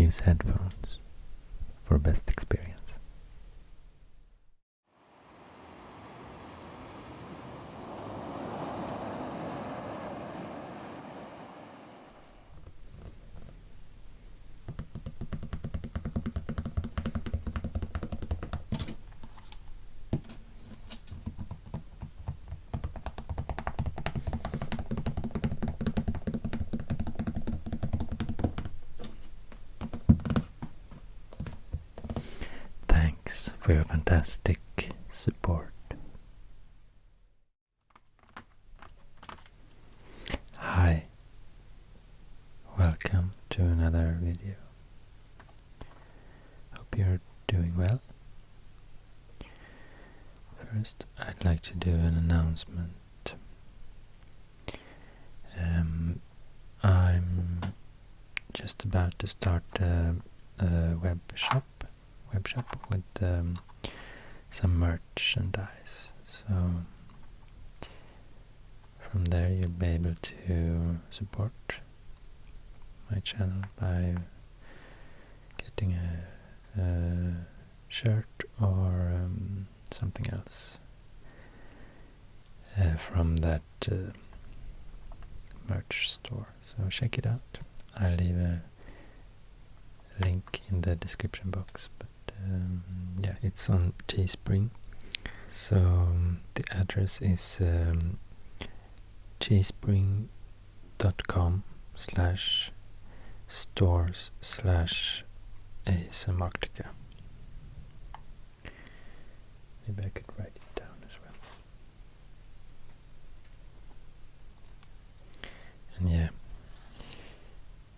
use headphones for best experience. Thanks for your fantastic support. Hi, welcome to another video. Hope you're doing well. First, I'd like to do an announcement. I'm just about to start a webshop with some merchandise. So from there you'll be able to support my channel by getting a shirt or something else from that merch store. So check it out. I'll leave a link in the description box, but yeah, it's on Teespring. So the address is teespring.com/stores/ASMRctica. Maybe I could write it down as well. And yeah,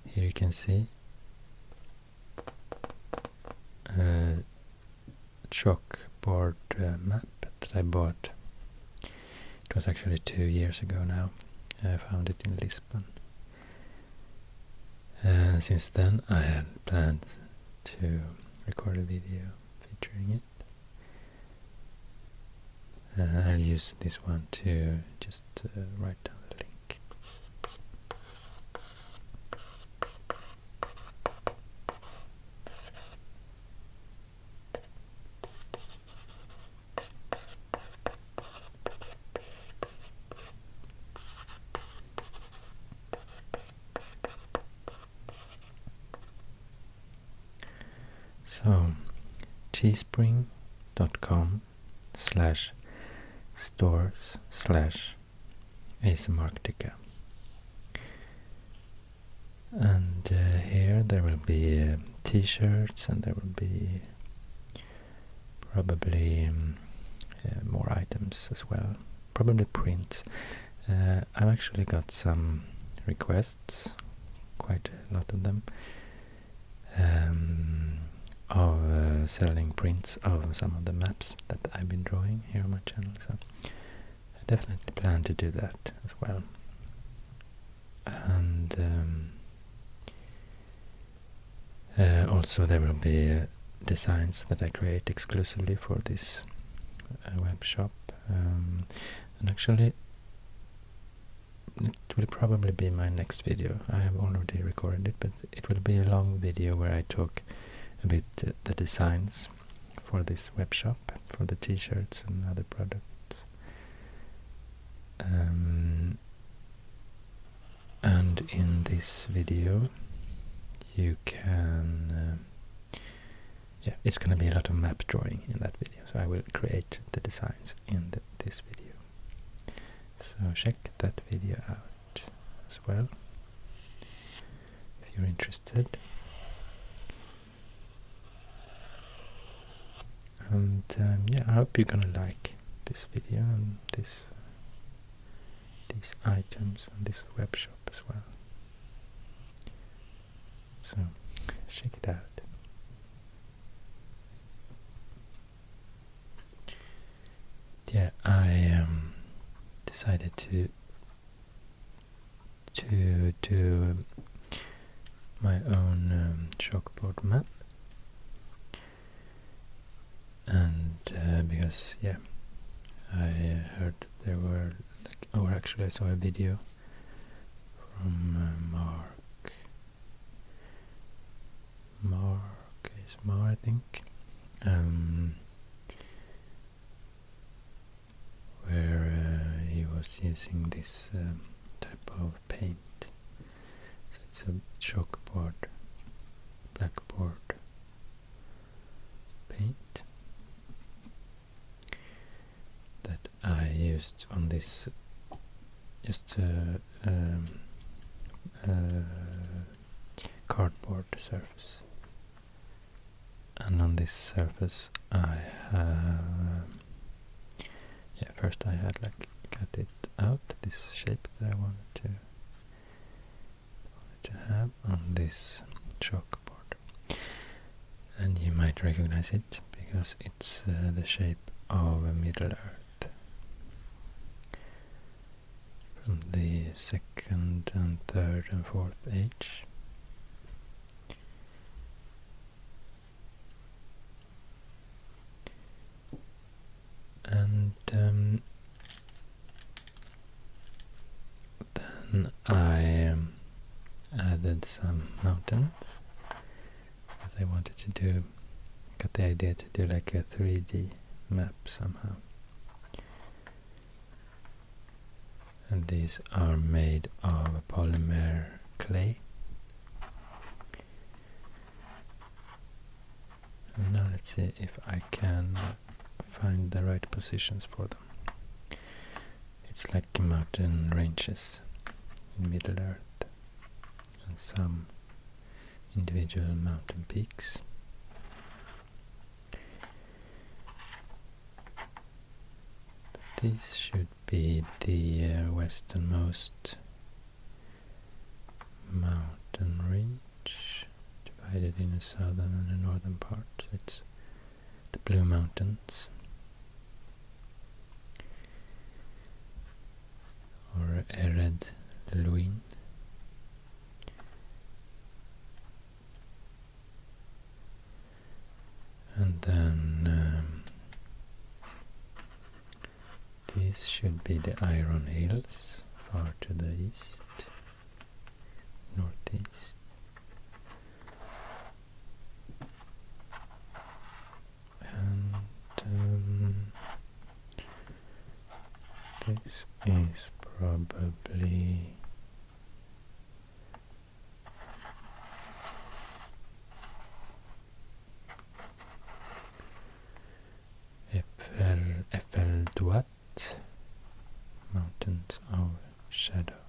here you can see a Chalkboard map that I bought. It was actually 2 years ago now. I found it in Lisbon. Since then I had planned to record a video featuring it. I'll use this one to just write down the link. So, teespring.com/stores/ASMRctica. And here there will be t-shirts, and there will be probably more items as well, probably prints. I've actually got some requests, quite a lot of them, of selling prints of some of the maps that I've been drawing here on my channel, so I definitely plan to do that as well. And also there will be designs that I create exclusively for this web shop, and actually it will probably be my next video. I have already recorded it, but it will be a long video where I talk a bit the designs for this web shop, for the t-shirts and other products. And in this video you can yeah, it's gonna be a lot of map drawing in that video, so I will create the designs in this video. So check that video out as well if you're interested. And yeah, I hope you're gonna like this video and these items and this web shop as well. So check it out. Yeah, I decided to do my own Chalkboard Map, and because yeah, I heard there were or actually I saw a video ASMR, I think, where he was using this type of paint. So it's a chalkboard, blackboard paint that I used on this just cardboard surface, and on this surface I have first I had like cut it out, this shape that I wanted to have on this chalkboard, and you might recognize it because it's the shape of a Middle Earth from the 2nd and 3rd and 4th age. And then I added some mountains because I wanted to got the idea to do like a 3D map somehow. And these are made of polymer clay. And now let's see if I can find the right positions for them. It's like mountain ranges in Middle Earth and some individual mountain peaks. But these should be the westernmost mountain range, divided in a southern and a northern part. It's the Blue Mountains, or Ered Luin. And then these should be the Iron Hills, far to the east, northeast. And this is probably Efelduat, Mountains of Shadow.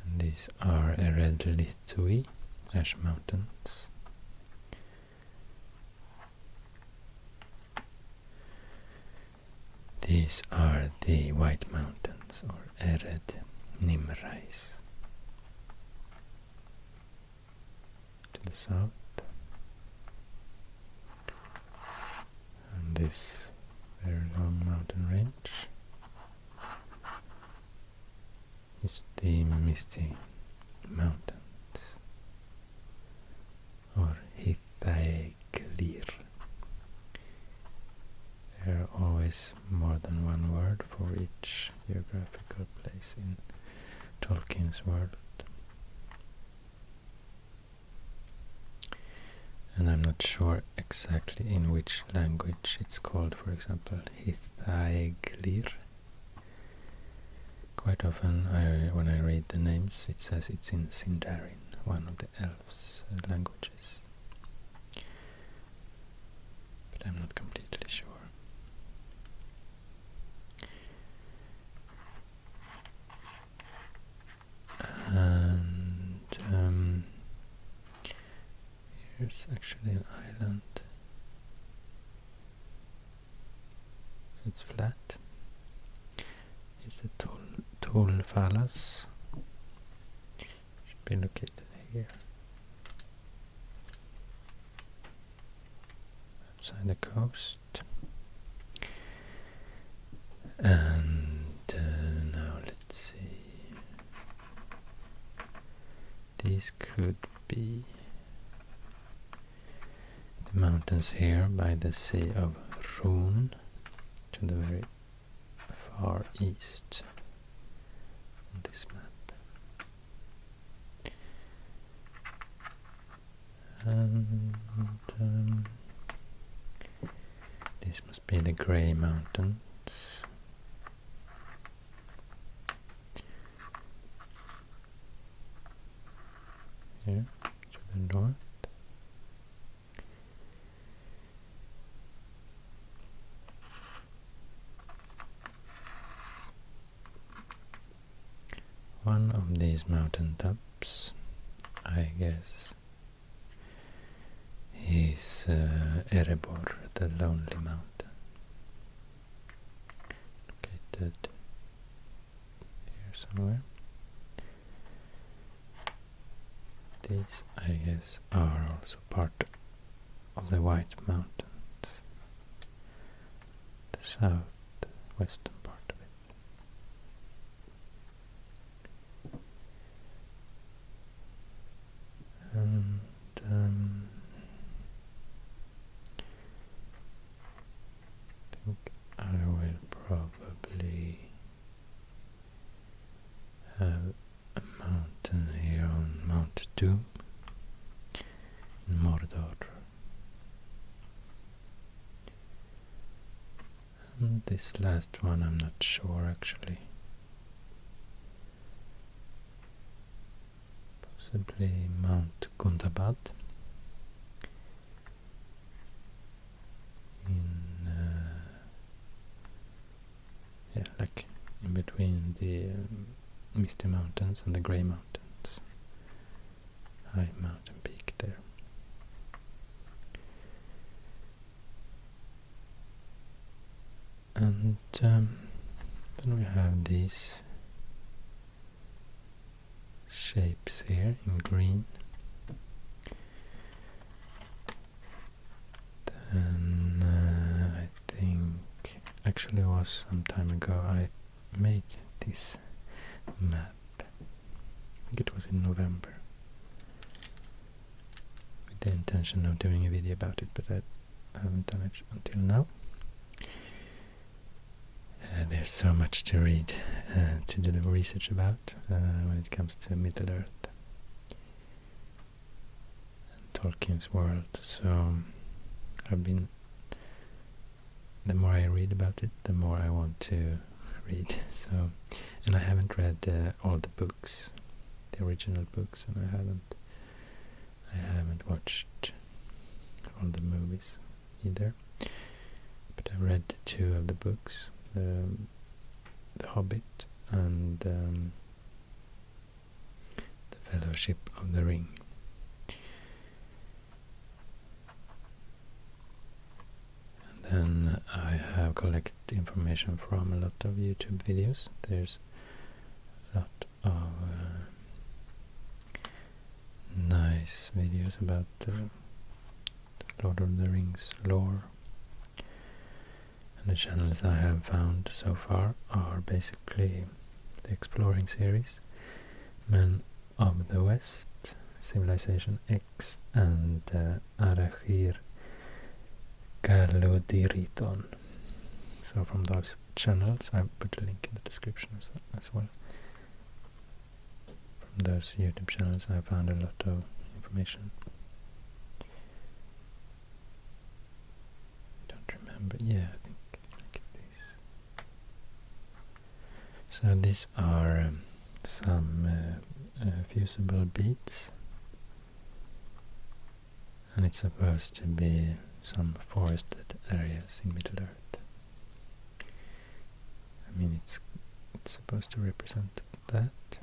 And these are Eredlithui, Ash Mountains. These are the White Mountains, or Ered Nimrais, to the south. And this very long mountain range is the Misty Mountains, or Hithaeglir. There are always more than one word for each geographical place in Tolkien's world. And I'm not sure exactly in which language it's called, for example, Hithaeglir. Quite often when I read the names it says it's in Sindarin, one of the elves' languages. But I'm not completely sure. And here's actually an island. So it's flat. It's a Tolfalas. Should be located here, outside the coast. And now let's see. These could be the mountains here by the Sea of Rhun, to the very far east on this map. And this must be the Grey Mountains. Here to the north. One of these mountain tops, I guess, is Erebor, the Lonely Mountain, located here somewhere. These, I guess, are also part of the White Mountains, the southwestern part of it. And I think I will probably have a mountain here on Mount Doom in Mordor. And this last one I'm not sure actually. Possibly Mount Gundabad in like in between the Misty Mountains and the Grey Mountains. High mountain peak there. And then we have these shapes here in green. Then I think actually it was some time ago I made this map. I think it was in November with the intention of doing a video about it, but I haven't done it until now. There's so much to read, to do the research about when it comes to Middle-earth and Tolkien's world. So the more I read about it, the more I want to read. So, and I haven't read all the books, the original books, and I haven't watched all the movies either. But I read 2 of the books. The Hobbit and the Fellowship of the Ring. And then I have collected information from a lot of YouTube videos. There's a lot of nice videos about Lord of the Rings lore. The channels I have found so far are basically the Exploring series, Men of the West, CivilizationEx, and Arachîr, Galudirithon. So from those channels, I put a link in the description as well. From those YouTube channels I found a lot of information. I don't remember, yeah, I think. So these are some fusible beads, and it's supposed to be some forested areas in Middle-earth. I mean, it's supposed to represent that.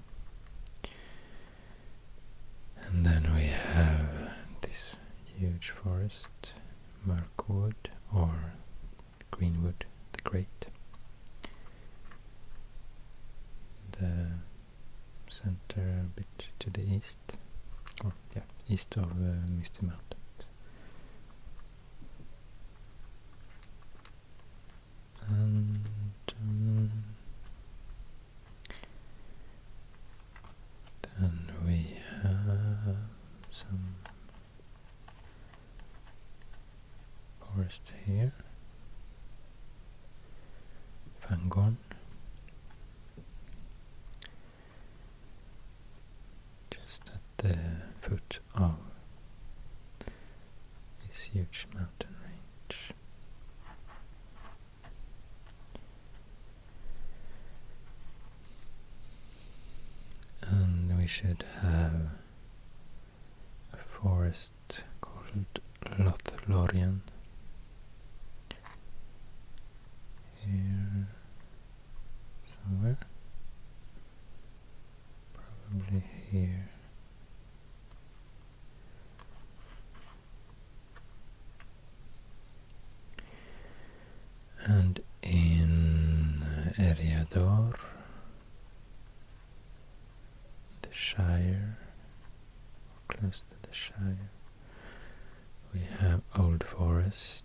And then we have this huge forest, Mirkwood or Greenwood the Great. The center a bit to the east, or yeah, east of Misty Mountains. And then we have some forest here, Fandom. Just at the foot of this huge mountain range. And we should have a forest called LotR here somewhere, probably here. And in Eriador, the Shire, close to the Shire, we have Old Forest.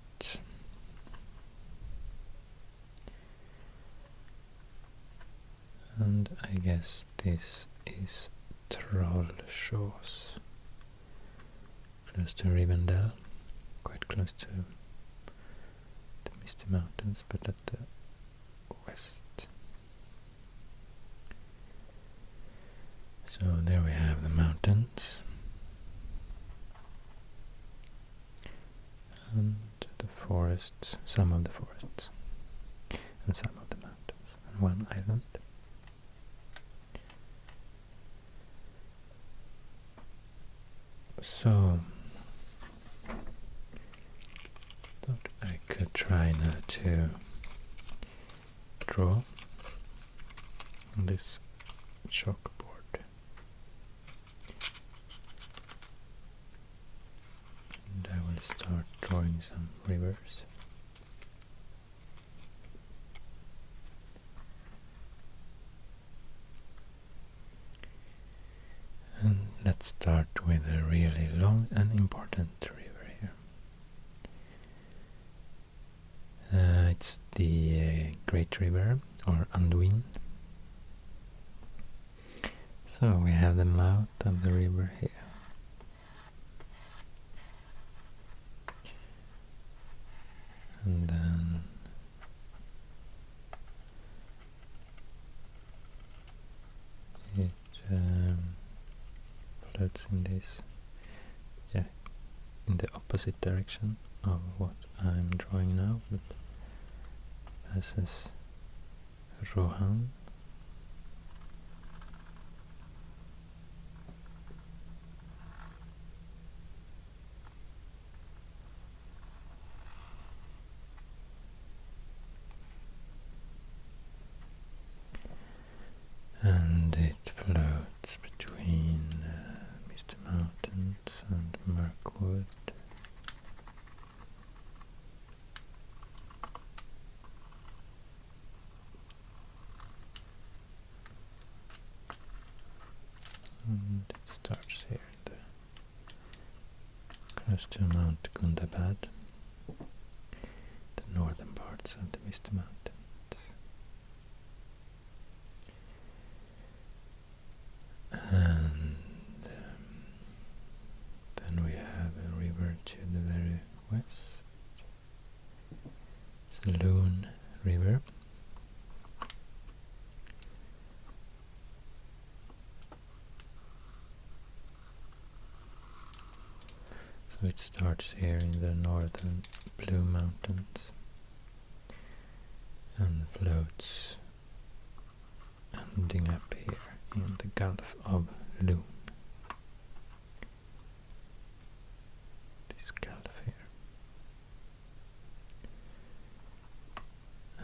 And I guess this is Trollsjås, close to Rivendell, quite close to the Misty Mountains, but at the west. So there we have the mountains and the forests, some of the forests and some of the mountains, and one island. So thought I could try now to draw on this chalkboard. And I will start drawing some rivers. And let's start with a really long and important river here. It's the Great River, or Anduin. So we have the mouth of the river here. And then it floats in this, in the opposite direction of what I'm drawing now, but passes Rohan. And it floats between Misty Mountains and Mirkwood. And it starts here, close to Mount Gundabad, the northern parts of the Misty Mountains. And then we have a river to the very west. It's the Loon River. So it starts here in the northern Blue Mountains and floats, ending up here in the Gulf of Loon. This gulf here.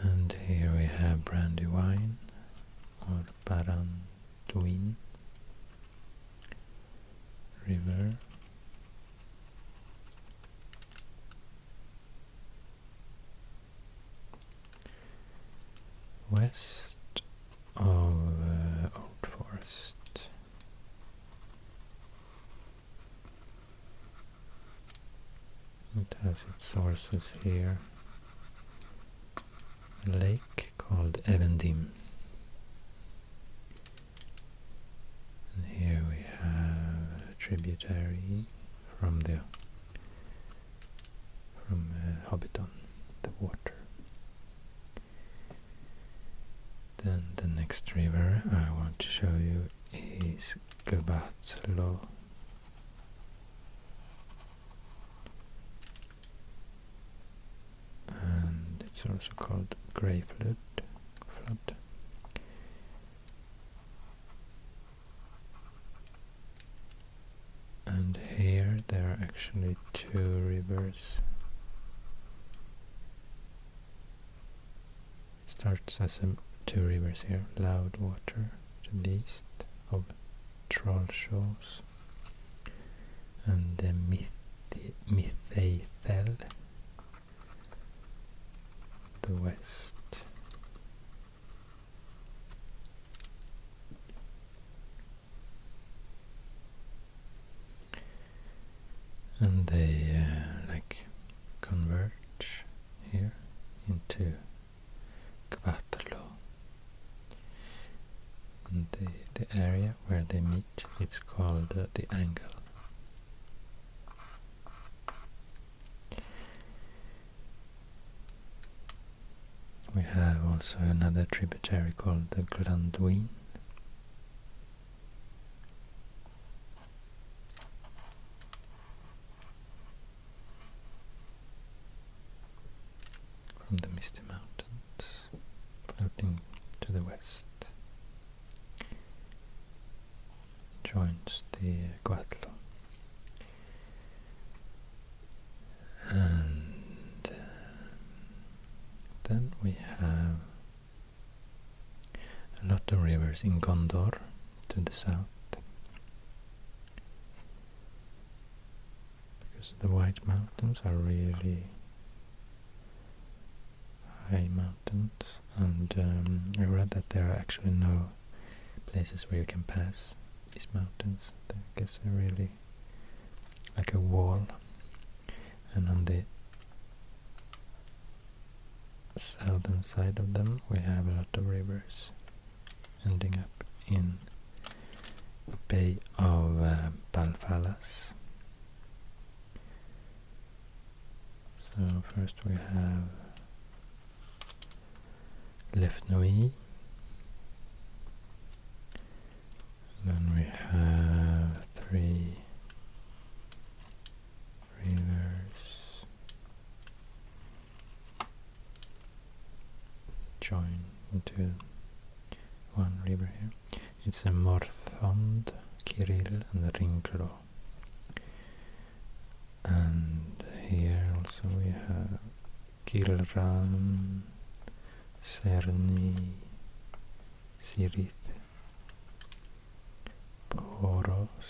And here we have Brandywine, or Baranduin River. West of Old Forest. It has its sources here. A lake called Evendim. And here we have a tributary from Hobbiton, the water. Then the next river I want to show you is Göbatslo. It's also called grey flood. And here there are actually two rivers. It starts as two rivers here, Loud Water to the east of Trollshaws and the Mythaethel the west. And they like converge here into Gvatlo. And the area where they meet, it's called the angle. We have also another tributary called the Glandwin. From the Misty Mountains, floating to the west, joins the Gvatlo. And then we have a lot of rivers in Gondor to the south, because the White Mountains are really high mountains, and I read that there are actually no places where you can pass these mountains. I guess they're really like a wall, and on the southern side of them we have a lot of rivers ending up in the Bay of Balfalas. So first we have Lefnoy, then we have three rivers join into one river here. It's a Morthond, Kirill and Ringlo. And here also we have Gilran, Cerny, Sirith, Poros,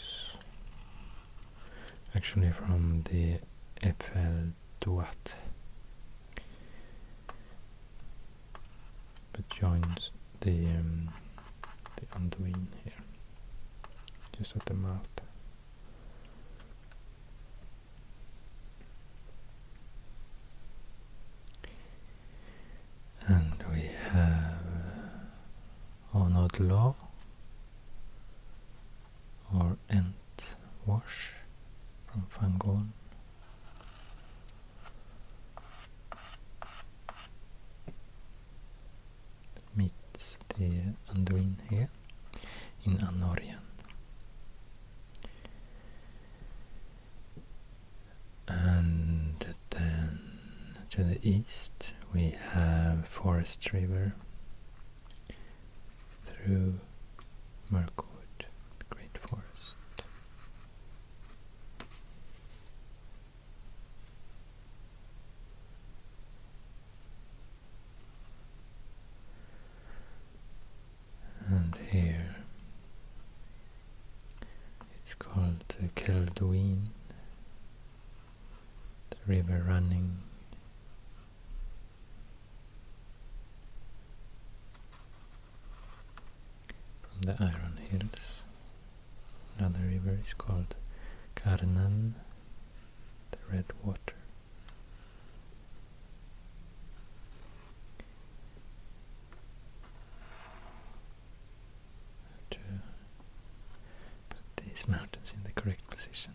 actually from the Eiffel Duat, but joins the Anduin here, just at the mouth. And we have Onodlo or Ent Wash from Fangon. Meets the Anduin here in Anorian. And then to the east we have Forest River through Mirkwood, the Great Forest. And here it's called Keldwin, the river running from the Iron Hills. Another river is called Karnan, the Red Water. To put these mountains in the correct position.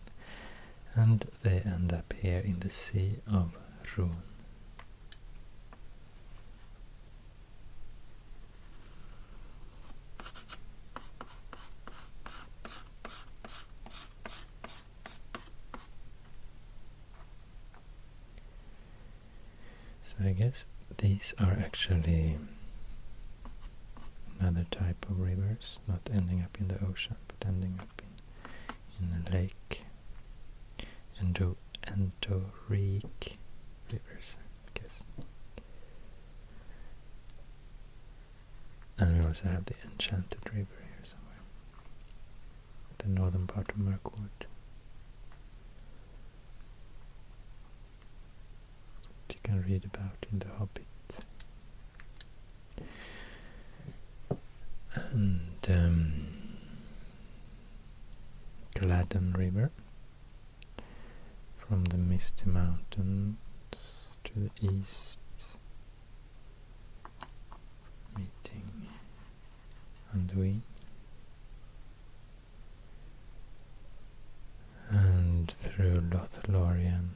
And they end up here in the Sea of Rhun. So I guess these are actually another type of rivers, not ending up in the ocean, but ending up in a lake. Endorheic rivers, I guess. And we also have the Enchanted River here somewhere, the northern part of Mirkwood. You can read about in The Hobbit. And Gladden River from the Misty Mountains to the east, meeting Anduin, and through Lothlorien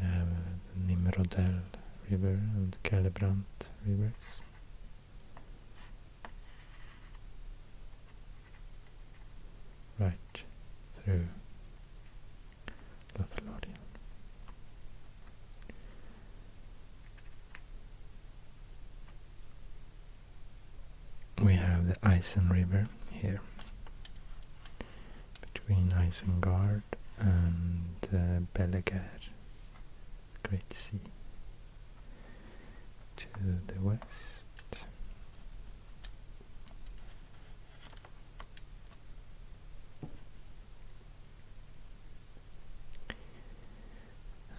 you have the Nimrodel River and Celebrant rivers. Right through Lothlorien. We have the Isen River here, between Isengard and Belegar, Great Sea, to the west.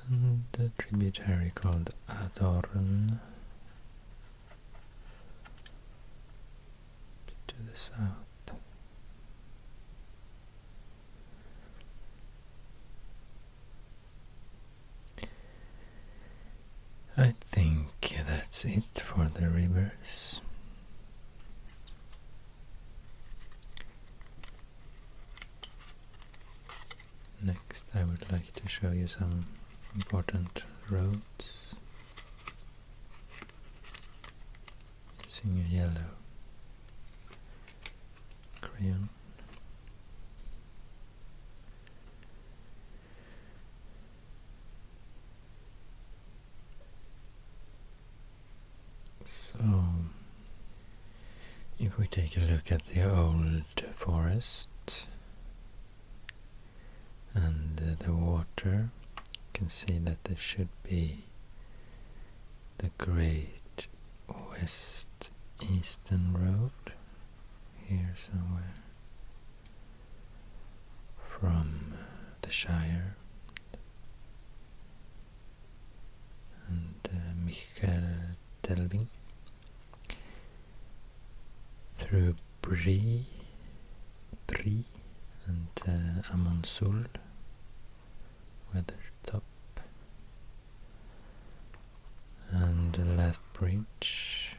And a tributary called Adorn to the south. I think that's it for the rivers. Next, I would like to show you some important roads using a yellow crayon. So, if we take a look at the old forest and the water, you can see that there should be the Great West Eastern Road here somewhere from the Shire and Delving through Bree and Amonsul, Weathertop, and the last bridge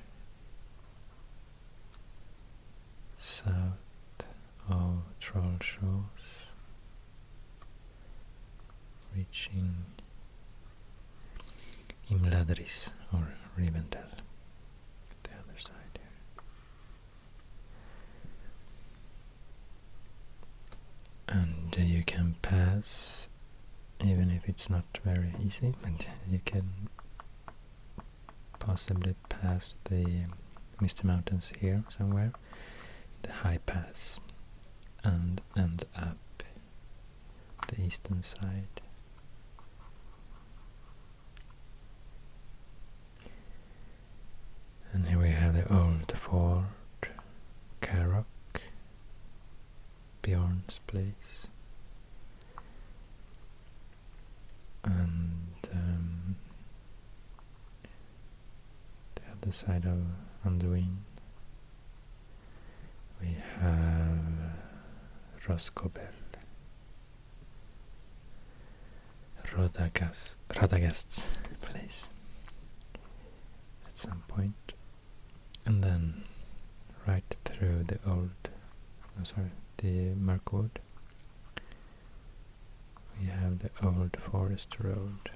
south of Trollshaws, reaching Imladris or Rivendell, the other side here. And you can pass, even if it's not very easy, but you can possibly pass the Misty Mountains here somewhere, the high pass, and end up the eastern side. And here we have the old fort, Carrock, Bjorn's place, and the other side of Anduin we have Roscobel, Radagast's place at some point. And then right through the the Mirkwood, we have the old forest road.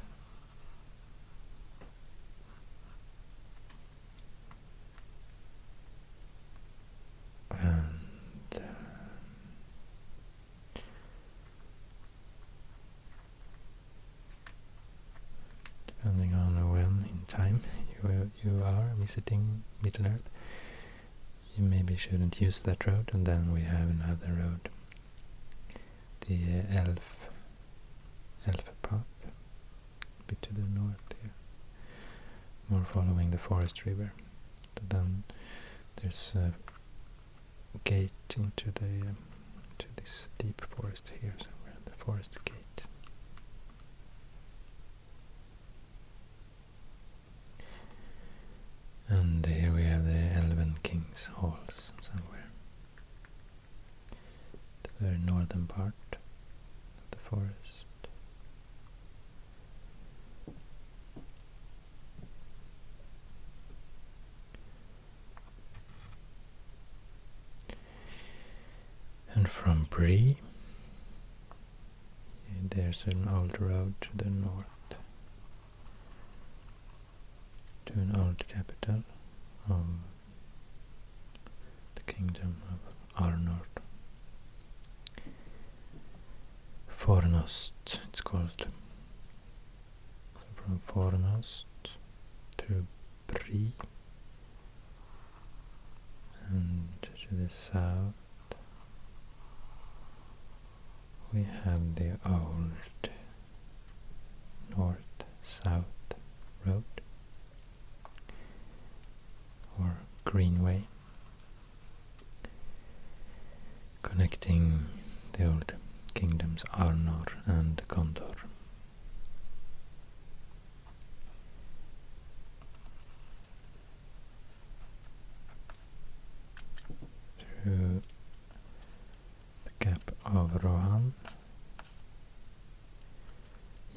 And depending on when visiting Middle-earth, you maybe shouldn't use that road. And then we have another road, the Elf path, a bit to the north here, more following the forest river. But then there's a gate into to this deep forest here somewhere, the forest gate. And here we have the Elven King's Halls somewhere, the very northern part of the forest. And from Bree, there's an old road to the north, to an old capital of the kingdom of Arnor. Fornost, it's called. So from Fornost through Bree and to the south we have the old north-south road, or greenway, connecting the old kingdoms Arnor and Gondor. Through the Gap of Rohan,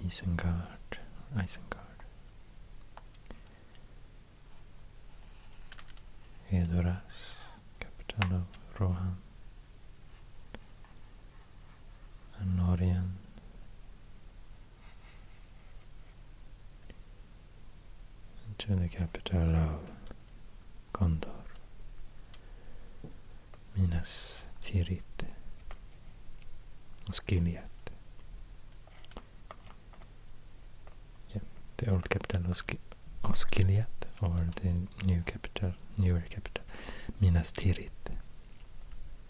Isengard, Edoras, capital of Rohan, and Norien, and to the capital of Gondor, Minas Tirith, Osgiliath. Yeah, the old capital Osgiliath, or the newer capital, Minas Tirith,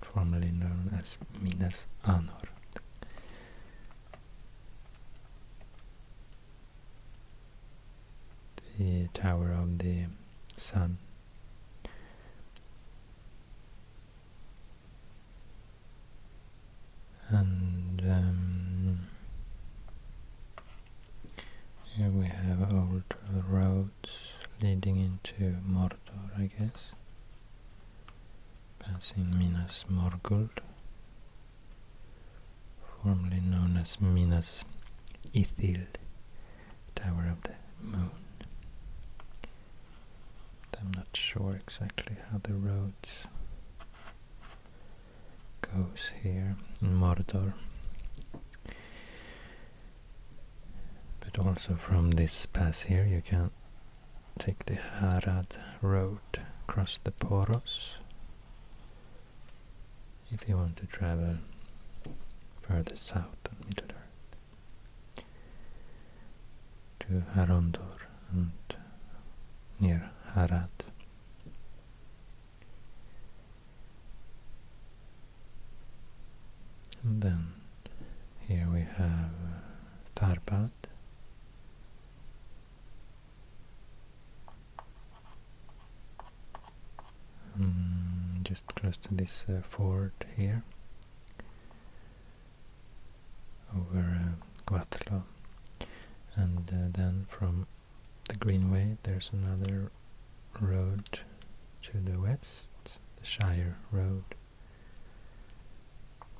formerly known as Minas Anor. The Tower of the Sun. And here we have old roads leading into Mordor, I guess. Passing Minas Morgul, formerly known as Minas Ithil, Tower of the Moon. I'm not sure exactly how the road goes here in Mordor. But also from this pass here you can take the Harad road across the Poros if you want to travel further south on Middle-earth to Harondor and near Harad. And then here we have Tharbad, just close to this ford here over Guathlo, and then from the Greenway there's another road to the west, the Shire Road,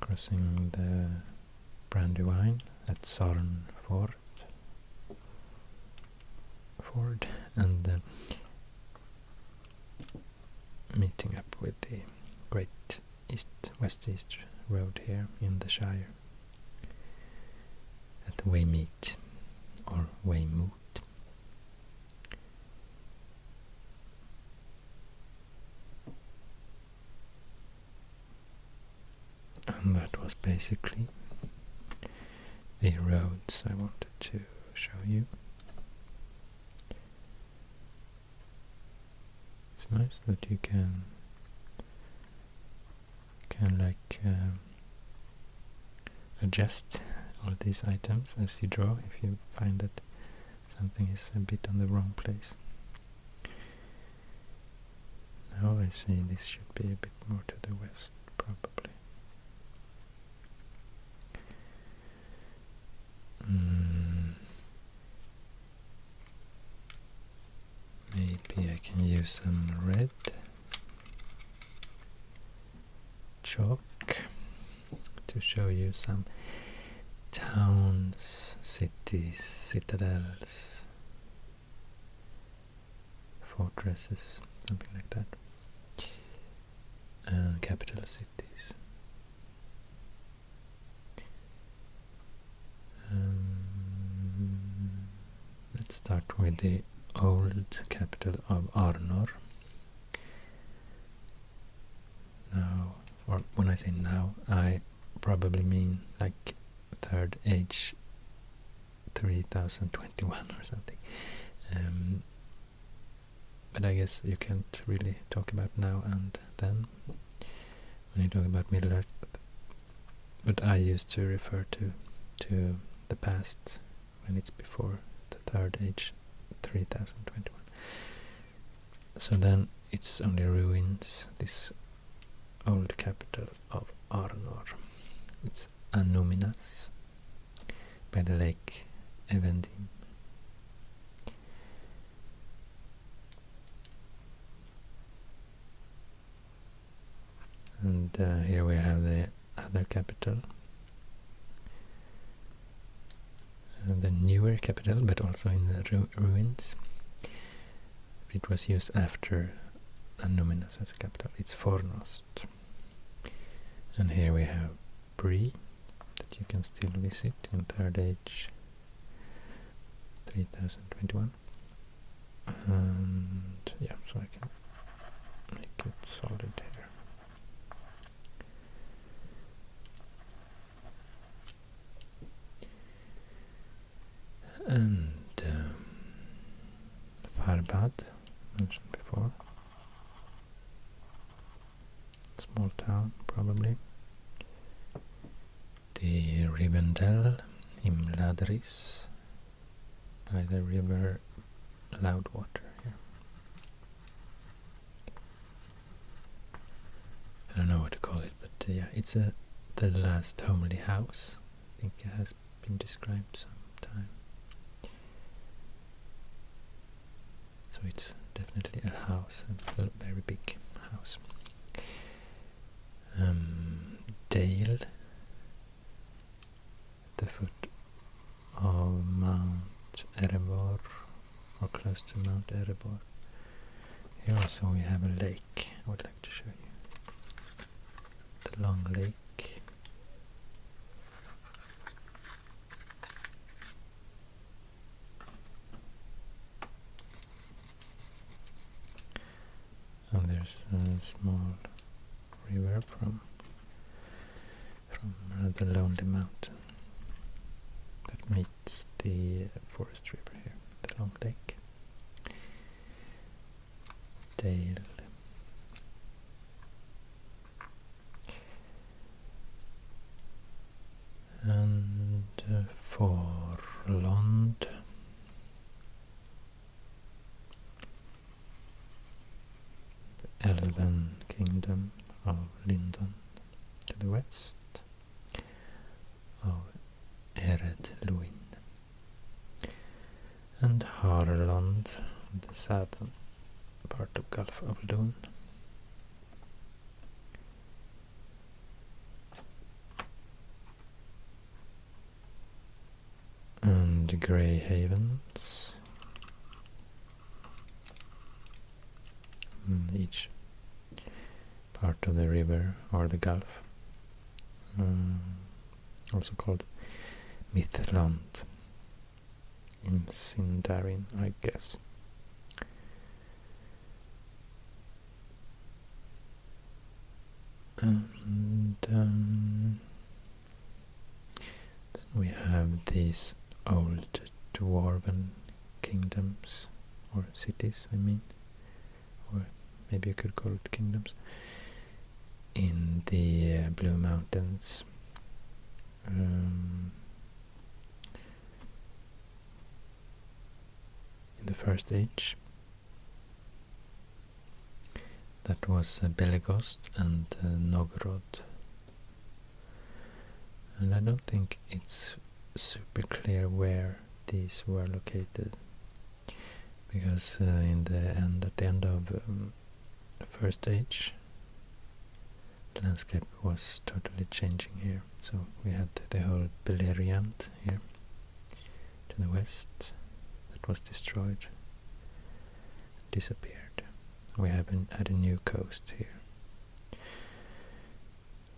crossing the Brandywine at Sarn Ford, and meeting up with the Great West-East Road here in the Shire at the Waymeet or Waymoot. And that was basically the roads I wanted to show you. nice that you can like adjust all these items as you draw if you find that something is a bit on the wrong place. Now I see this should be a bit more to the west, probably. Maybe I can use some red chalk to show you some towns, cities, citadels, fortresses, something like that. Capital cities. Let's start with the old capital of Arnor. Now, or when I say now, I probably mean like Third Age 3021 or something. But I guess you can't really talk about now and then when you talk about Middle Earth. But I used to refer to the past when it's before the Third Age 3021. So then it's only ruins, this old capital of Arnor. It's Annuminas by the lake Evendim. And here we have the other capital, the newer capital, but also in the ruins. It was used after Annuminas as a capital. It's Fornost. And here we have Bree, that you can still visit in Third Age 3021. And yeah, so I can make it solid here. And Farbad, mentioned before, small town probably. The Rivendell, Imladris, by the river Loudwater here. I don't know what to call it, but yeah, it's the last homely house. I think it has been described sometime. So it's definitely a house, a very big house. Dale, at the foot of Mount Erebor, or close to Mount Erebor. Here also we have a lake I would like to show you. The long lake. And there's a small river from the Lonely Mountain that meets the forest river here, the Long Lake. Dale. And Forlond. Elven Kingdom of Lindon to the west of Ered Luin, and Harland, the southern part of Gulf of Lun. And Grey Havens. Each part of the river or the gulf, also called Mithland in Sindarin, I guess. And then we have these old dwarven kingdoms, or cities I mean, or maybe you could call it kingdoms, in the Blue Mountains. In the First Age. That was Belegost and Novgorod. And I don't think it's super clear where these were located, because at the end of the First Age, the landscape was totally changing here. So we had the whole Beleriand here to the west that was destroyed, disappeared. We haven't had a new coast here.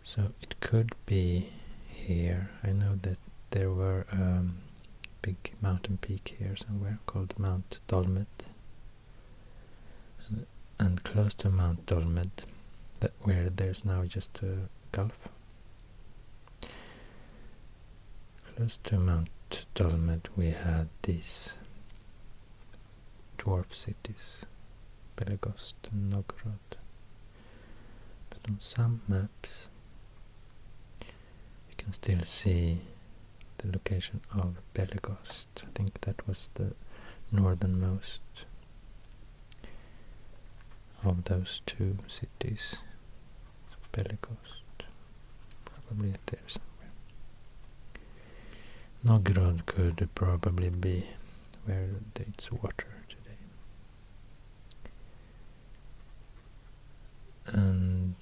So it could be here. I know that there were big mountain peak here somewhere called Mount Dolmed, and close to Mount Dolmed, where there's now just a gulf. Close to Mount Dolmed we had these dwarf cities, Belegost and Novgorod. But on some maps you can still see the location of Belegost. I think that was the northernmost of those two cities. So Belegost, probably there somewhere. Novgorod could probably be where it's water today. And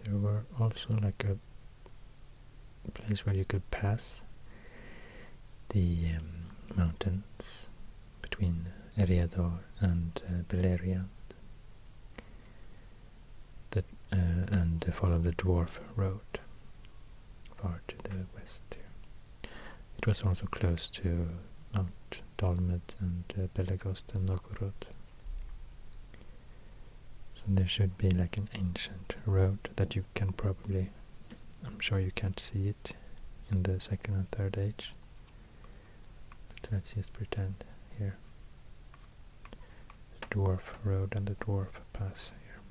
there were also like a place where you could pass the mountains between Eriador and Beleriand, and follow the dwarf road far to the west here. It was also close to Mount Dolmed and Belegost and Novgorod. So there should be like an ancient road that you can probably, I'm sure you can't see it in the Second and Third Age, but let's just pretend here. The dwarf road and the dwarf pass here.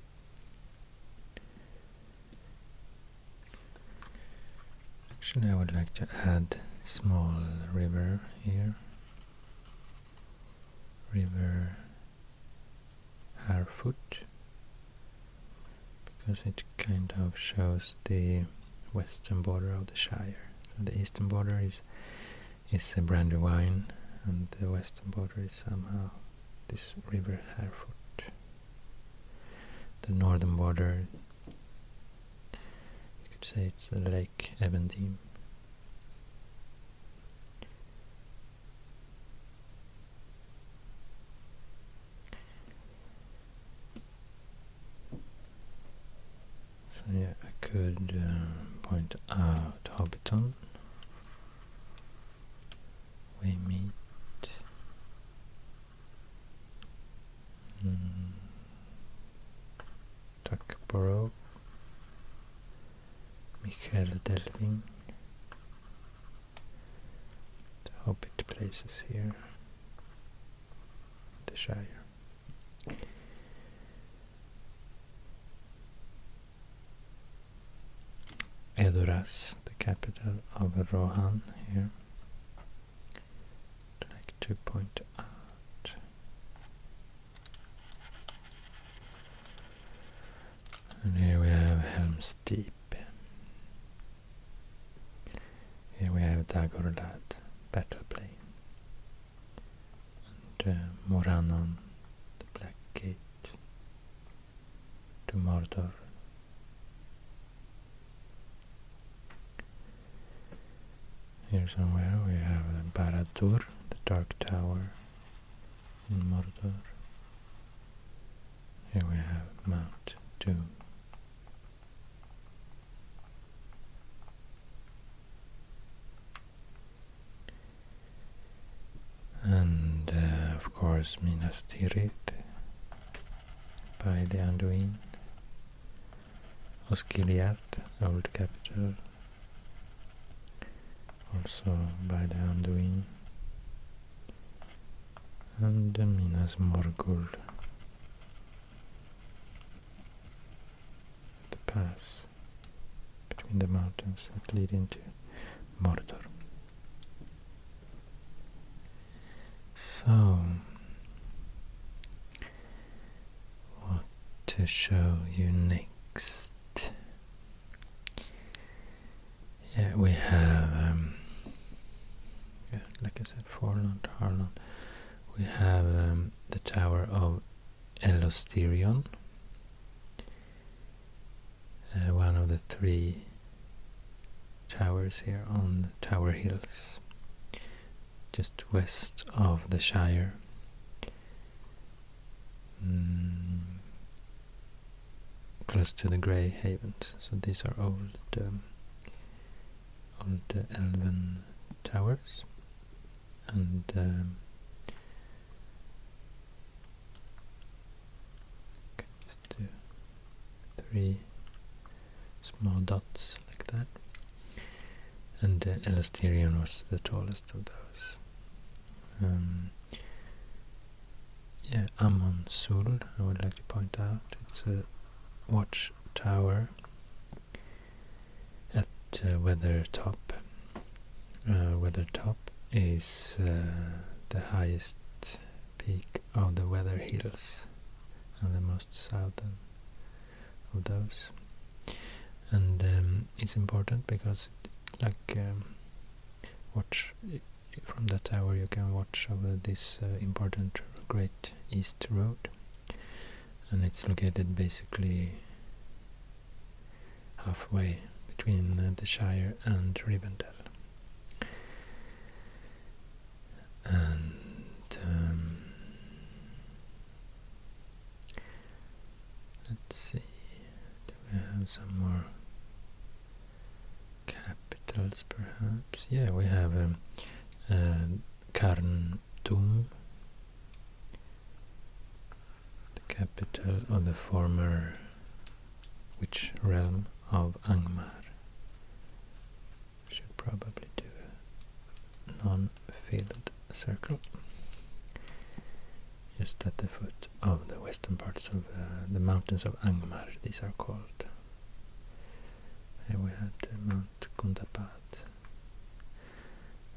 Actually, I would like to add small river here. River Harfoot, because it kind of shows the western border of the Shire. So the eastern border is Brandywine, and the western border is somehow this river Harfoot. The northern border, you could say it's the Lake Evandene. So yeah, I could point out Hobbiton, Waymeet, Tuckborough, Michael Delving, the Hobbit places here, the Shire. Edoras, the capital of Rohan here. I'd like to point out. And here we have Helm's Deep. Here we have Dagorlad, Battle Plain. And Morannon, the Black Gate. To Mordor. Here somewhere we have Barad-dûr, the Dark Tower in Mordor. Here we have Mount Doom. And of course Minas Tirith by the Anduin. Osgiliath, old capital, also by the Anduin. And Minas Morgul pass between the mountains that lead into Mordor. So, what to show you next? Yeah, we have, like I said, Forland, Harland. We have the Tower of Elosterion, one of the 3 towers here on Tower Hills, just west of the Shire. Close to the Grey Havens. So these are old elven towers, and let's do 3 small dots like that, and Elosterion was the tallest of those. Yeah, Amon Sul, I would like to point out, it's a watchtower at Weathertop. Weathertop is the highest peak of the Weather Hills and the most southern of those. And it's important because watch from that tower you can watch over this important Great East Road, and it's located basically halfway between the Shire and Rivendell. And let's see, do we have some more capitals perhaps? Yeah, we have Carn Dûm, the capital of the former witch realm of Angmar. Should probably do a non-filled circle just at the foot of the western parts of the mountains of Angmar. These are called. Here we had Mount Gundabad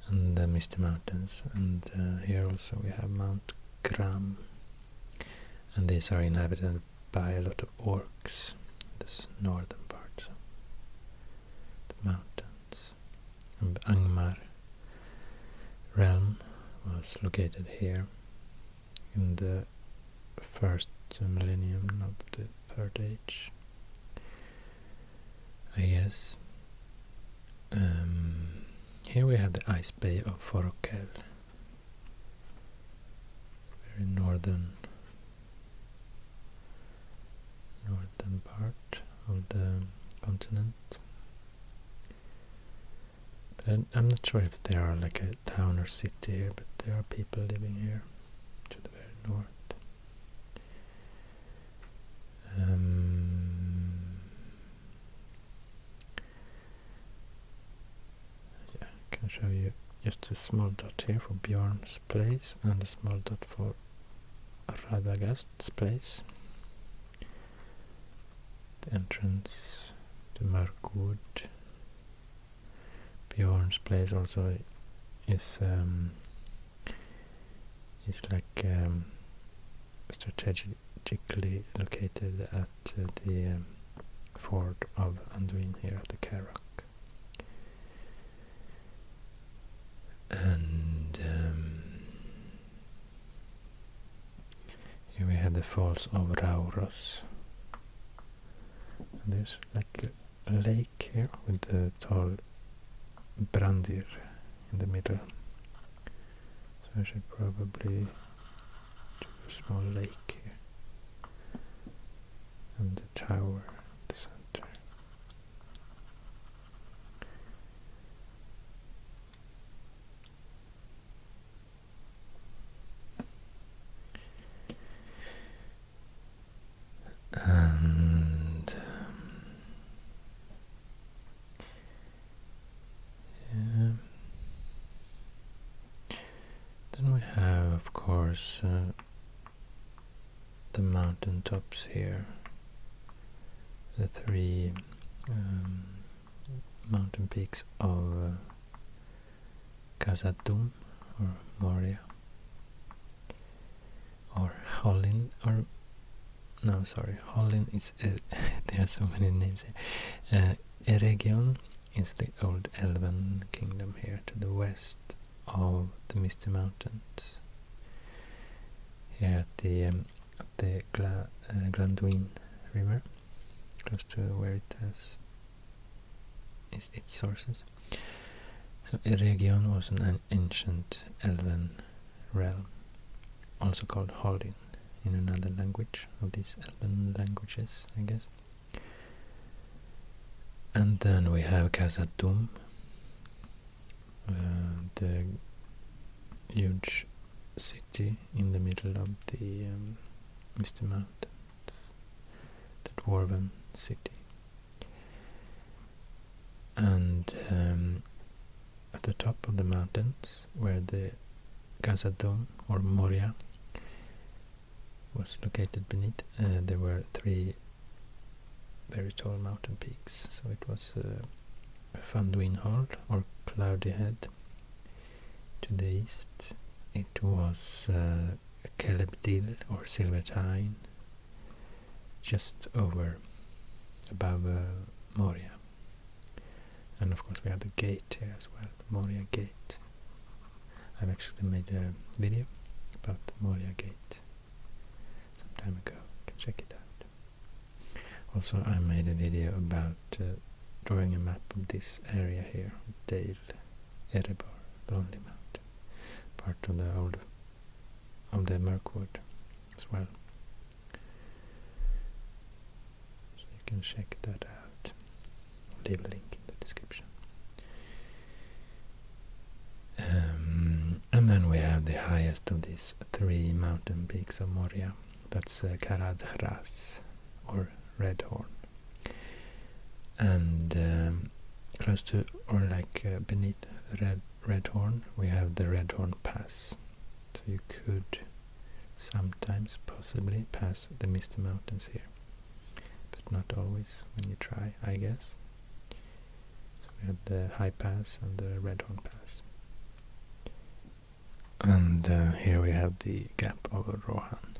and the Misty Mountains, and here also we have Mount Gram, and these are inhabited by a lot of orcs, this northern part of the mountains. And Angmar realm was located here in the first millennium of the Third Age, I guess. Here we have the Ice Bay of Forokel, very northern part of the continent. But I'm not sure if there are like a town or city here, but there are people living here to the very north. Yeah, I can show you just a small dot here for Bjorn's place and a small dot for Radagast's place. The entrance to Mörkwood. Bjorn's place also is like strategically located at the ford of Anduin here at the Carrock. And here we have the Falls of Rauros. And there's like a lake here with the tall Brandir in the middle. So I should probably do a small lake here. And the tower at the center. And yeah. Then we have, of course, the mountain tops here. the three mountain peaks of Khazad-dûm or Moria, or Hollin, or no, sorry, Hollin is there are so many names here. Eregion is the old elven kingdom here to the west of the Misty Mountains. Here at the Glanduin River, close to where it has its sources. So Eregion was an ancient elven realm, also called Hollin in another language of these elven languages, I guess. And then we have Khazad-dûm, the huge city in the middle of the Misty Mountain, the dwarven city. And at the top of the mountains, where the Khazad-dûm or Moria was located beneath, there were three very tall mountain peaks. So it was Fandom or Cloudy Head to the east. It was Celebdil or Silvertine just above Moria. And of course we have the gate here as well, the Moria Gate. I've actually made a video about the Moria Gate some time ago, you can check it out. Also I made a video about drawing a map of this area here, Dale, Erebor, Lonely Mountain, part of the Mirkwood as well. So you can check that out. I'll leave a link in the description. And then we have the highest of these three mountain peaks of Moria. That's Karadhras or Red Horn. And close to, or like beneath Red Horn, we have the Red Horn Pass. So you could sometimes possibly pass the Misty Mountains here, but not always when you try, I guess. So we have the High Pass and the Red Horn Pass. And here we have the Gap of Rohan.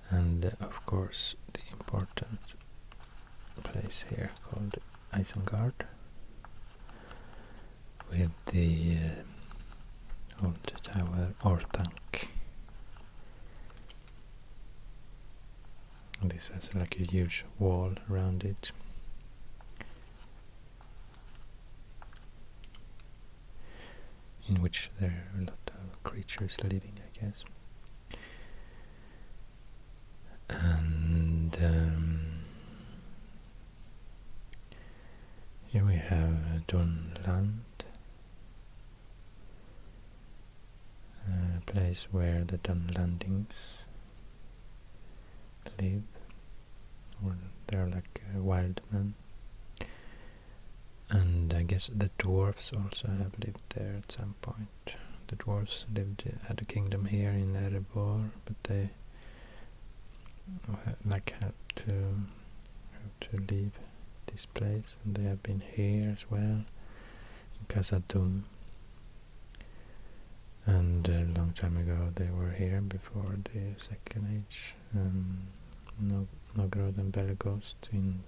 And of course the important place here called Isengard, with the old tower Orthanc. This has like a huge wall around it. In which there are a lot of creatures living, I guess. And here we have Dunland, a place where the Dunlandings live, or they're like wild men. And I guess the dwarves also have lived there at some point. The dwarves had a kingdom here in Erebor, but they had to leave this place, and they have been here as well, in Khazad-dûm. And a long time ago they were here before the Second Age. Nogrod and Belegost in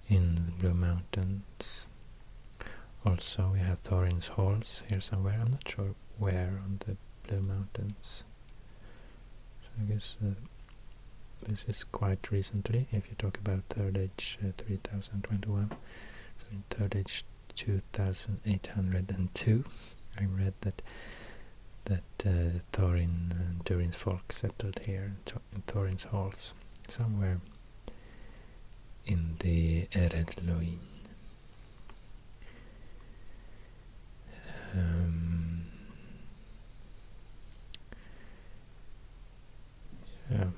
the Blue Mountains. Also we have Thorin's Halls here somewhere. I'm not sure where on the Blue Mountains. So I guess this is quite recently, if you talk about Third Age 3021. So in Third Age 2802, I read that Thorin and Durin's folk settled here in Thorin's Halls, somewhere in the Eredluin. Yeah,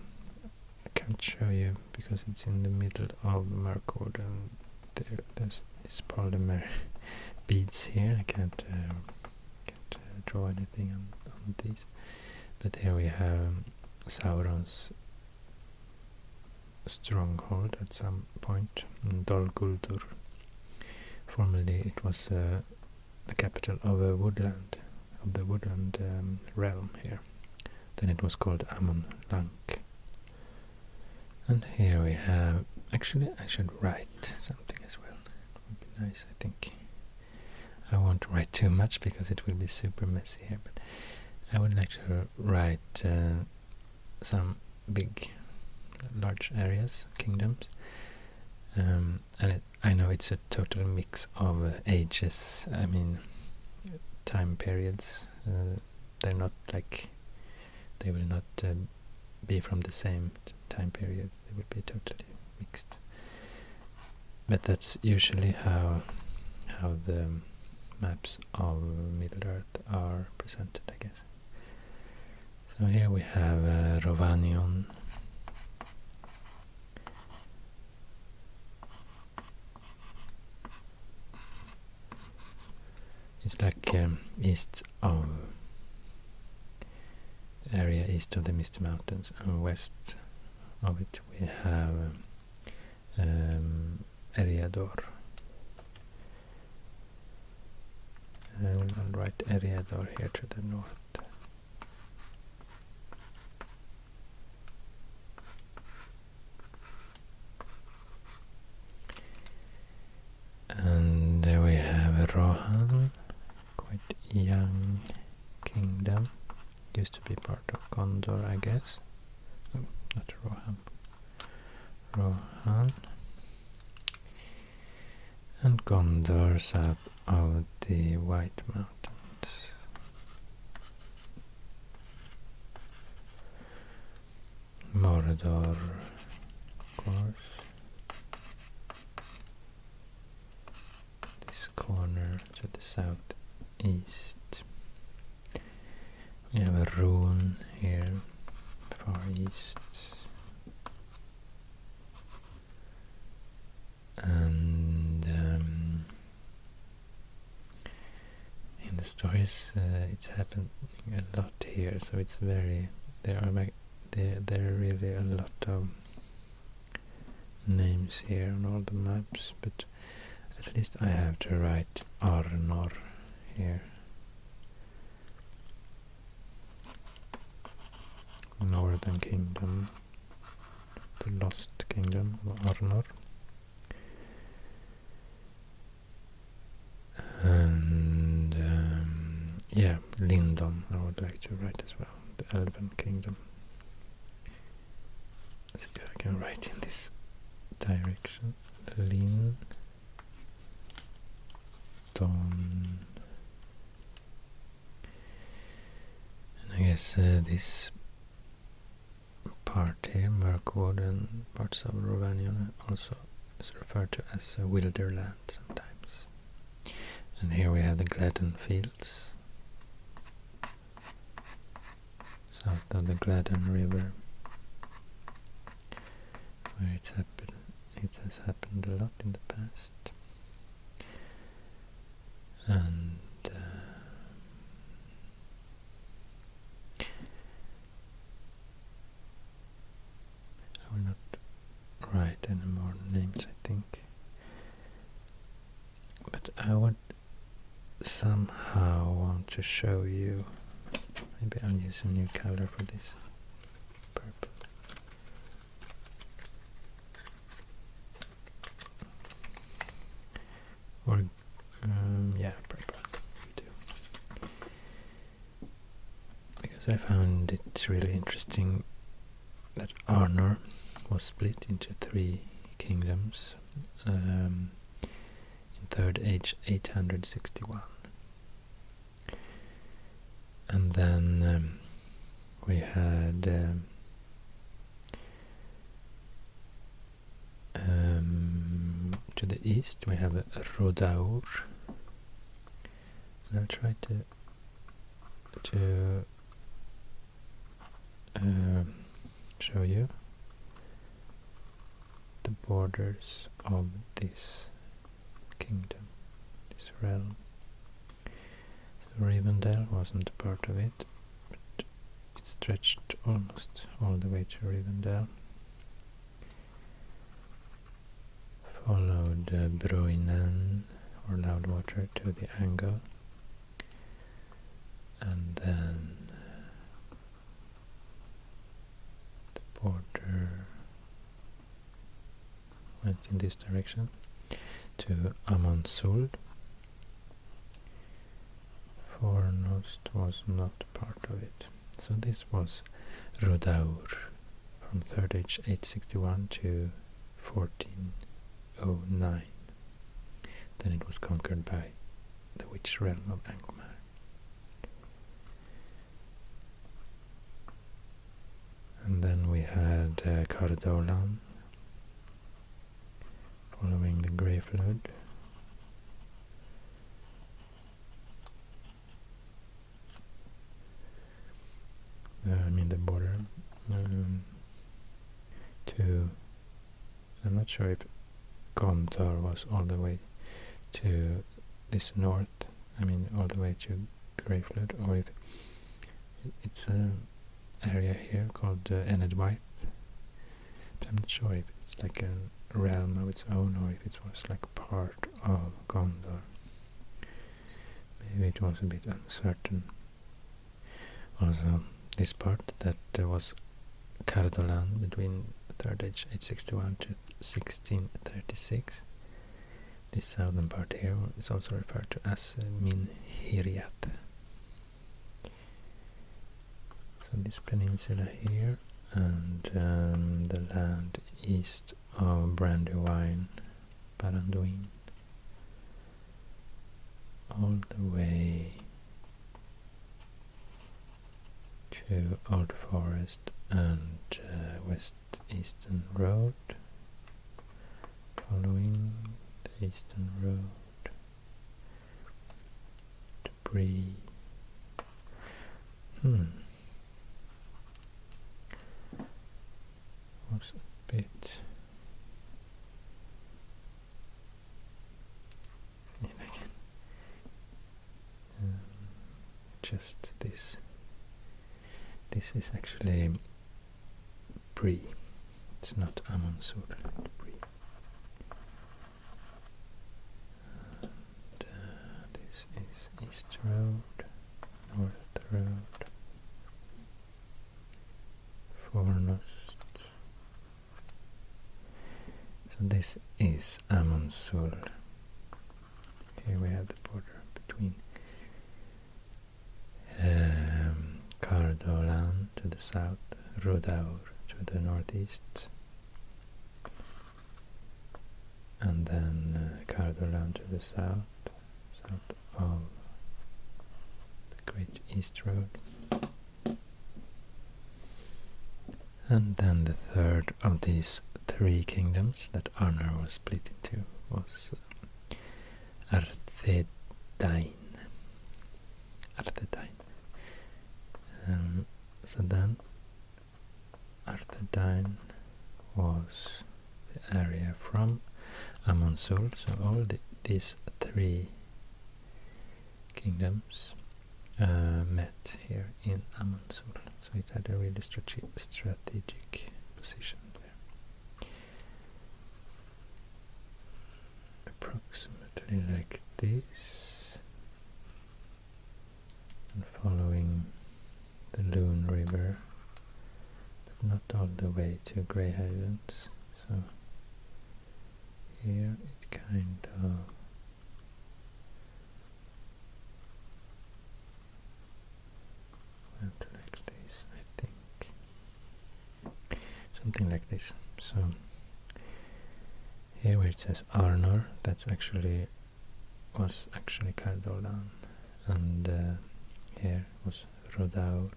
I can't show you because it's in the middle of Mirkwood, and there's these polymer beads here. I can't draw anything on these. But here we have Sauron's stronghold at some point, Dol Guldur. Formerly it was the capital of a woodland, of the woodland realm here. Then it was called Amon Lank. And here we have, actually I should write something as well. It would be nice, I think. I won't write too much because it will be super messy here, but I would like to write some large areas, kingdoms. And I know it's a total mix of ages, I mean time periods. They're not like, they will not be from the same time period, they will be totally mixed. But that's usually how the maps of Middle-earth are presented, I guess. So here we have Rovanion. It's like east of the area east of the Misty Mountains, and west of it we have Eriador. I'll write Eriador here to the north. And there we have Rohan, quite young kingdom, used to be part of Gondor, I guess. Oh, not Rohan. Rohan. And Gondor south of the White Mountains. Mordor, of course. This corner to the southeast. We have a Rune here, far east. And in the stories it's happening a lot here, so it's very, there are really a lot of names here on all the maps, but at least I have to write Arnor here. Northern Kingdom, the Lost Kingdom of Arnor. And yeah, Lindon I would like to write as well, the Elven Kingdom. Let's see if I can write in this direction. Lindon. And I guess this part here, Mirkwood and parts of Rovanion, also is referred to as Wilderland sometimes. And here we have the Gladden Fields, south of the Gladden River, where it has happened a lot in the past. And I will not write any more names, I think. But I would somehow want to show you, maybe I'll use a new color for this, purple. Or yeah, purple will do. Because I found it really interesting that Arnor was split into 3 kingdoms in Third Age 861. And then we had to the east we have Rodaur. And I'll try to show you the borders of this kingdom, this realm. So Rivendell wasn't a part of it, but it stretched almost all the way to Rivendell. Bruinen, or loud water, to the angle, and then the border went in this direction to Amonsuld. Fornost was not part of it. So this was Rodaur from 3rd age 861 to 1409. Then it was conquered by the witch realm of Angmar. And then we had Cardolan following the Grey Flood. I mean the border to, I'm not sure if Gondor was all the way to this north, I mean all the way to Grey Flood, or if it's an area here called Enedwaith. But I'm not sure if it's like a realm of its own or if it was like part of Gondor. Maybe it was a bit uncertain. Also, this part that was Cardolan between 3rd age 861 to 1636. This southern part here is also referred to as Minhiriat. So this peninsula here, and the land east of Brandywine, Baranduin, all the way to Old Forest and West Eastern Road, following the Eastern Road to Bree. Was a bit just this. This is actually Bree. It's not Amonsur, it's Bree. And this is East Road, North Road, Fornost. So this is Amonsur. Here we have the border between Cardolan to the south, Rodaur to the northeast, and then Cardolan to the south of the Great East Road. And then the third of these three kingdoms that Arnor was split into was Arthedain. So then Arthedain was the area from Amonsur. So all these three kingdoms met here in Amonsur. So it had a really strategic position there. Approximately like this. And following the Loon River, but not all the way to Greyhavens. So here it kind of went like this, I think. Something like this. So here where it says Arnor, that's was actually Cardolan, and here was Rodaur,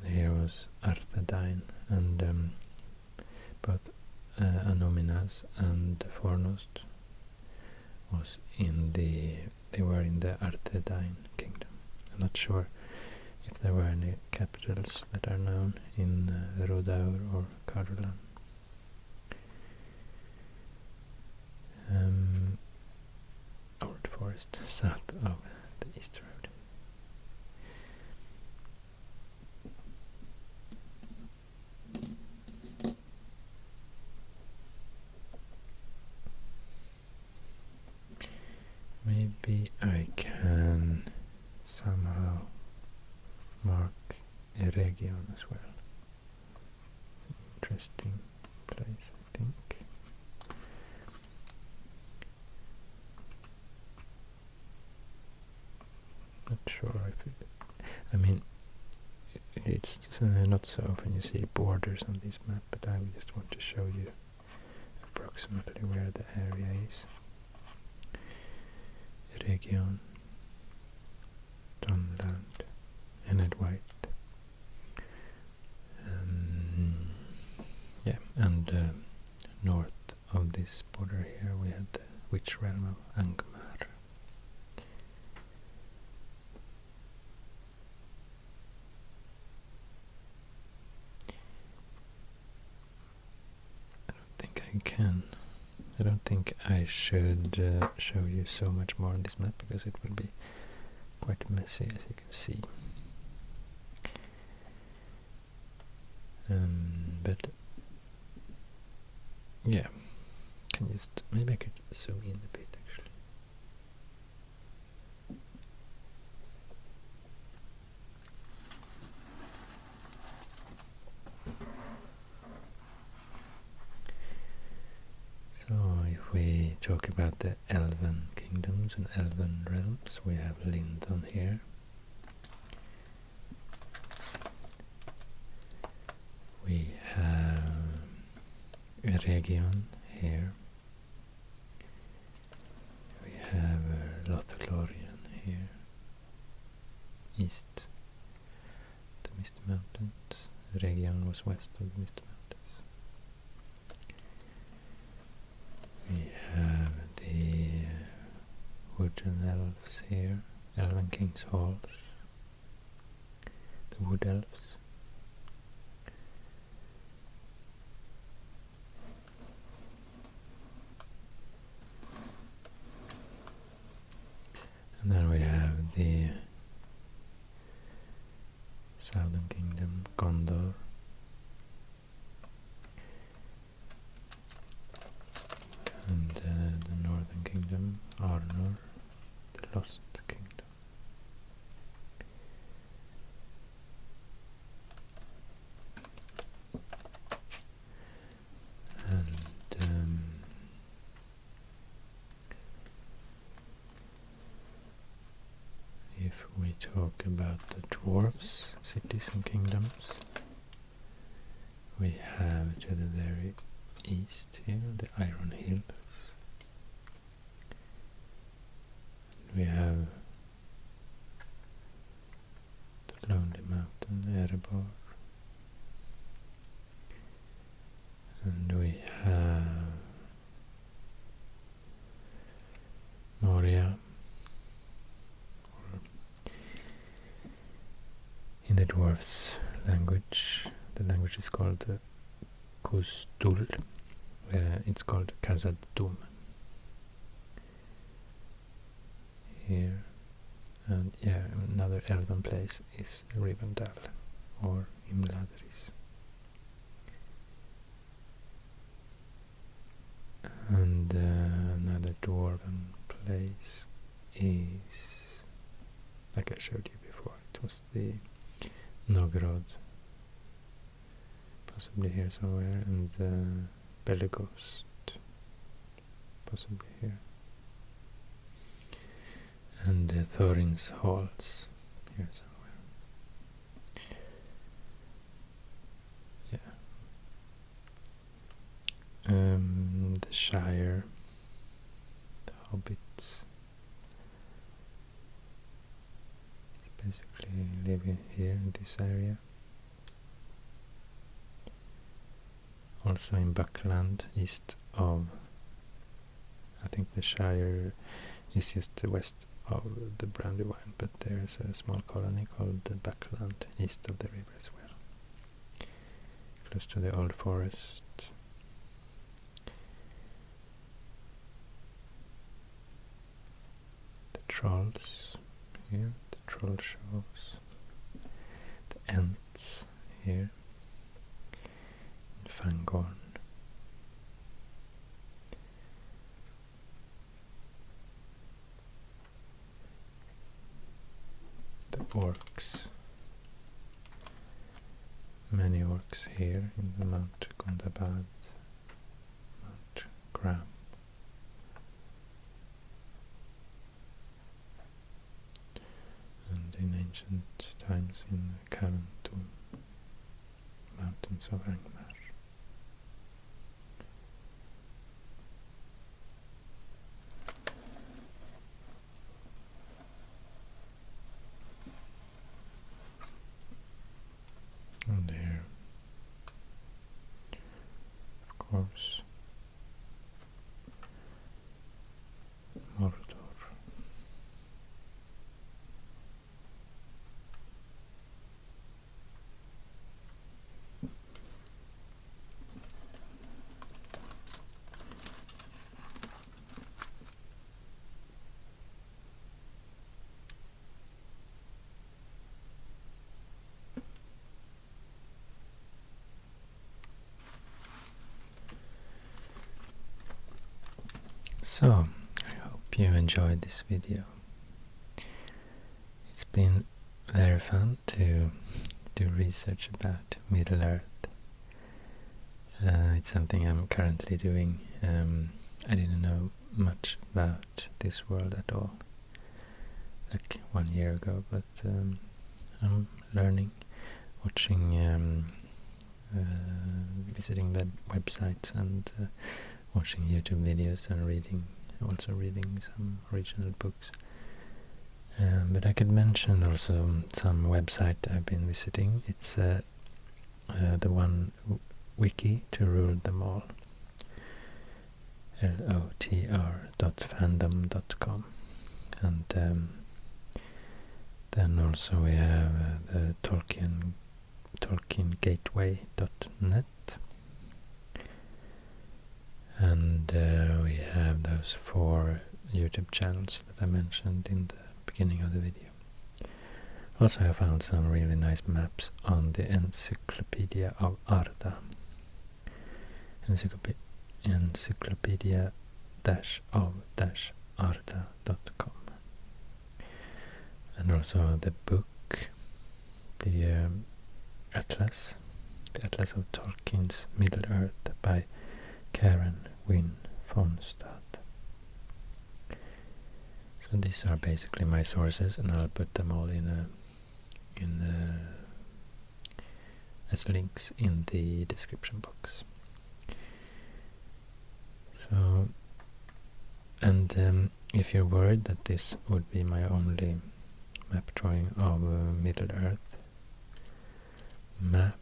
and here was Arthedain, and both Anominas and Fornost was they were in the Arthedain kingdom. I'm not sure if there were any capitals that are known in Rodaur or Cardolan. Old Forest, south of the East Road. maybe I can somehow mark a region as well. Interesting place, I think. Not sure if it, I mean, it's not so often you see borders on this map, but I just want to show you approximately where the area is. Region, Donland, and White. Yeah, and north of this border here we have the witch realm of Angmar. I don't think I should show you so much more on this map, because it will be quite messy, as you can see. But yeah, maybe I could zoom in a bit actually. So if we talk about the elven kingdoms and elven realms, we have Lindon here. We have Region here. We have LotR here. East the Misty Mountains. Region was west of the Misty Mountains. We have the wooden elves here, Elven King's Halls, the wood elves. And then we have the Southern Kingdom, Gondor. And the Northern Kingdom, Arnor, the Lost Kingdom. And if we talk about the dwarves, cities and kingdoms, we have to the very east here the Iron Hills. We have the Lonely Mountain, Erebor. And we have Moria. In the dwarves' language, the language is called Kustul. It's called Khazad-dûm here. And yeah, another elven place is Rivendell or Imladris. And another dwarven place is, like I showed you before, it was the Nogrod, possibly here somewhere, and Belegost, possibly here, and Thorin's Halls here somewhere. Yeah. The Shire, the Hobbits, basically living here in this area. Also in Buckland, east of, I think the Shire is just west of the Brandywine, but there's a small colony called Buckland east of the river as well, close to the old forest. The trolls here, the troll shows, the Ents here, Fangorn. orcs. Many orcs here in the Mount Gondabad, Mount Gram. And in ancient times in Karantum, mountains of Angmar. And here, of course, Mordor. So, I hope you enjoyed this video. It's been very fun to do research about Middle-earth. It's something I'm currently doing. I didn't know much about this world at all, like 1 year ago, but I'm learning, watching, visiting websites and watching YouTube videos and also reading some original books. But I could mention also some website I've been visiting. It's the one Wiki to rule them all. LotR.fandom.com. And then also we have the Tolkien Gateway.net. And we have those 4 YouTube channels that I mentioned in the beginning of the video. Also I found some really nice maps on the Encyclopedia of Arda. Encyclopedia-of-Arda.com. And also the book, the Atlas of Tolkien's Middle-earth by Karen Wynne Fonstad. So these are basically my sources, and I'll put them all as links in the description box. So, and if you're worried that this would be my only map drawing of Middle-earth, map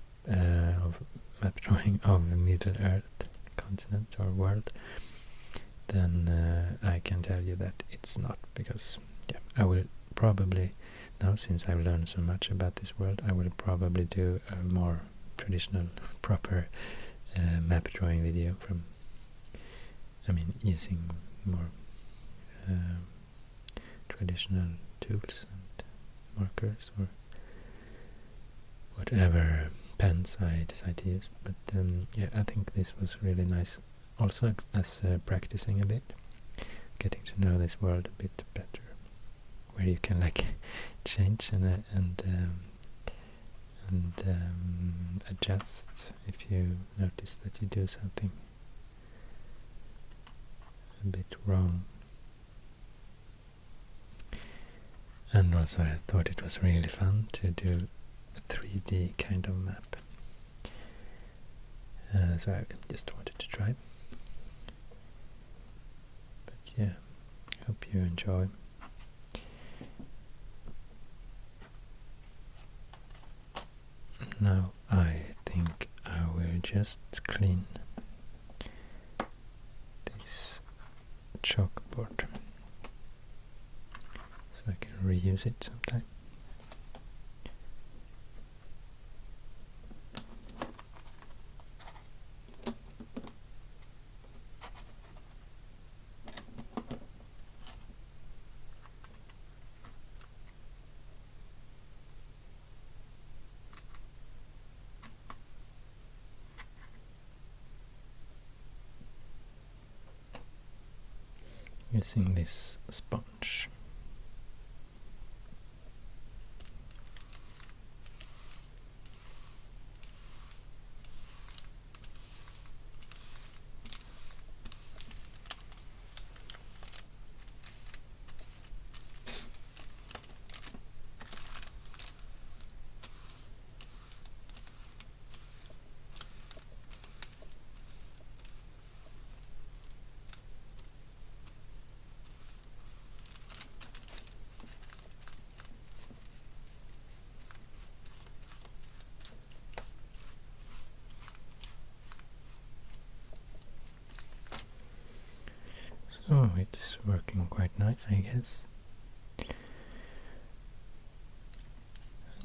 drawing of Middle-earth continent or world, then I can tell you that it's not, because I will probably, now since I've learned so much about this world, I will probably do a more traditional, proper map drawing video using more traditional tools and markers or whatever pens I decide to use. But I think this was really nice also as practicing a bit, getting to know this world a bit better, where you can change and adjust if you notice that you do something a bit wrong. And also I thought it was really fun to do a 3D kind of map. So I just wanted to try. But yeah, hope you enjoy. Now I think I will just clean this chalkboard so I can reuse it sometime. Using this sponge. So it's working quite nice, I guess.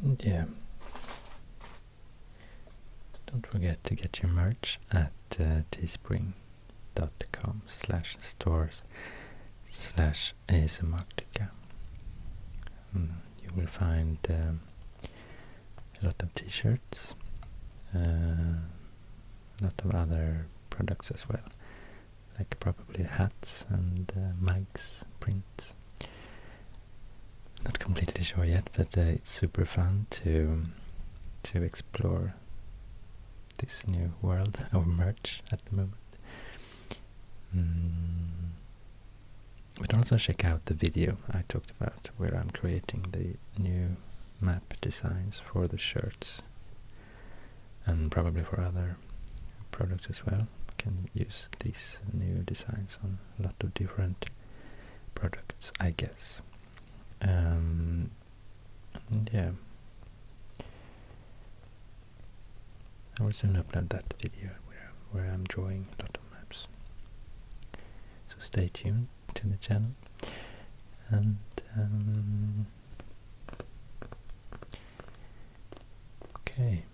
And yeah, don't forget to get your merch at teespring.com/stores/ASMRctica. You will find a lot of t-shirts, a lot of other products as well, like probably hats and mugs, prints. Not completely sure yet, but it's super fun to explore this new world of merch at the moment. But also check out the video I talked about where I'm creating the new map designs for the shirts, and probably for other products as well. You can use these new designs on a lot of different products, I guess. And yeah, I will soon upload that video where I'm drawing a lot of maps. So stay tuned to the channel, and okay.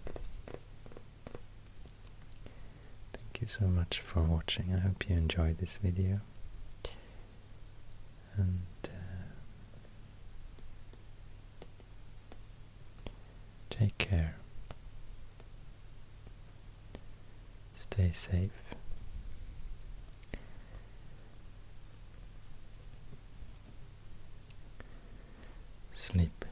Thank you so much for watching. I hope you enjoyed this video, and take care. Stay safe. Sleep